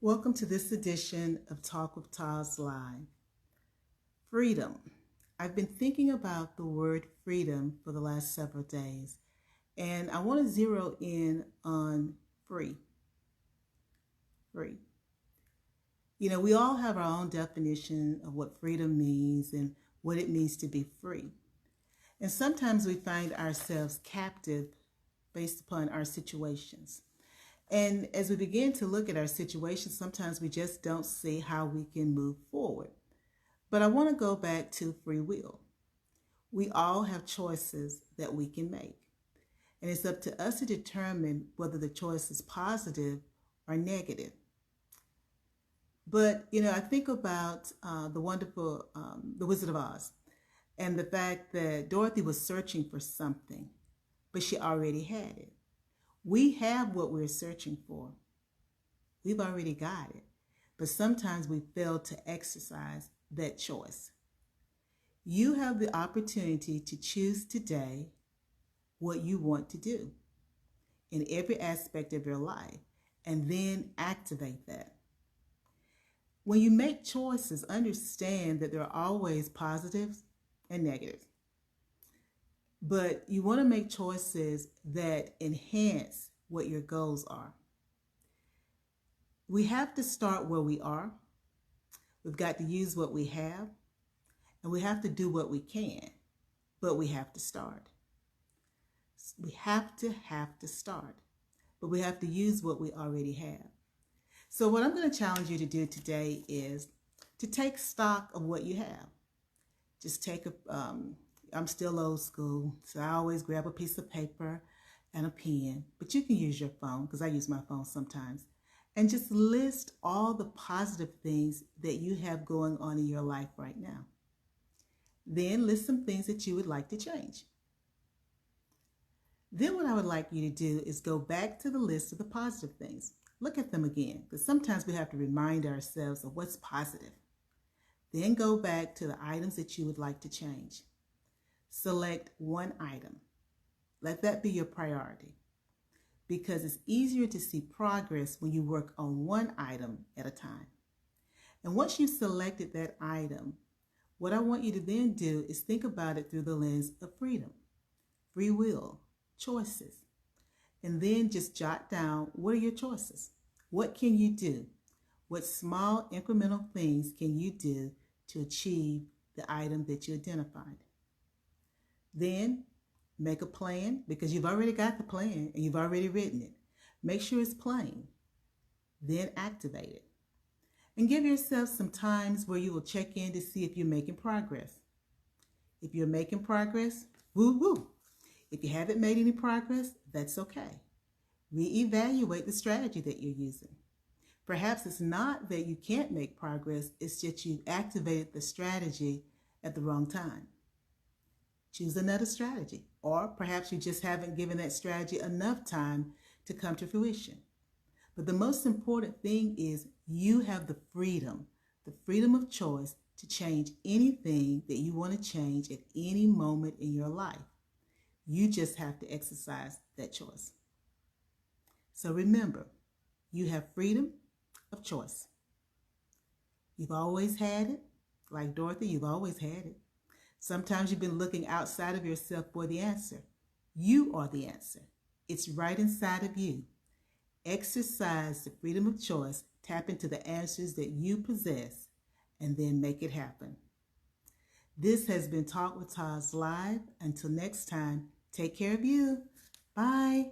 Welcome to this edition of Talk with TAS Live. Freedom. I've been thinking about the word freedom for the last several days, and I want to zero in on free. Free. You know, we all have our own definition of what freedom means and what it means to be free. And sometimes we find ourselves captive based upon our situations. And as we begin to look at our situations, sometimes we just don't see how we can move forward. But I want to go back to free will. We all have choices that we can make. And it's up to us to determine whether the choice is positive or negative. But, you know, I think about the wonderful The Wizard of Oz and the fact that Dorothy was searching for something, but she already had it. We have what we're searching for. We've already got it. But sometimes we fail to exercise that choice. You have the opportunity to choose today what you want to do in every aspect of your life and then activate that. When you make choices, understand that there are always positives and negatives. But you want to make choices that enhance what your goals are. We have to start where we are. We've got to use what we have. And we have to do what we can. But we have to start. We have to start. But we have to use what we already have. So what I'm going to challenge you to do today is to take stock of what you have. Just take I'm still old school, so I always grab a piece of paper and a pen, but you can use your phone because I use my phone sometimes, and just list all the positive things that you have going on in your life right now. Then list some things that you would like to change. Then what I would like you to do is go back to the list of the positive things. Look at them again, because sometimes we have to remind ourselves of what's positive. Then go back to the items that you would like to change. Select one item. Let that be your priority, because it's easier to see progress when you work on one item at a time. And once you've selected that item, what I want you to then do is think about it through the lens of freedom, free will, choices. And then just jot down, what are your choices? What can you do? What small incremental things can you do to achieve the item that you identified? Then make a plan, because you've already got the plan and you've already written it. Make sure it's plain. Then activate it. And give yourself some times where you will check in to see if you're making progress. If you're making progress, woo-woo. If you haven't made any progress, that's okay. Reevaluate the strategy that you're using. Perhaps it's not that you can't make progress, it's just you've activated the strategy at the wrong time. Choose another strategy, or perhaps you just haven't given that strategy enough time to come to fruition. But the most important thing is you have the freedom of choice to change anything that you want to change at any moment in your life. You just have to exercise that choice. So remember, you have freedom of choice. You've always had it. Like Dorothy, you've always had it. Sometimes you've been looking outside of yourself for the answer. You are the answer. It's right inside of you. Exercise the freedom of choice, tap into the answers that you possess, and then make it happen. This has been Talk with TAS Live. Until next time, take care of you. Bye.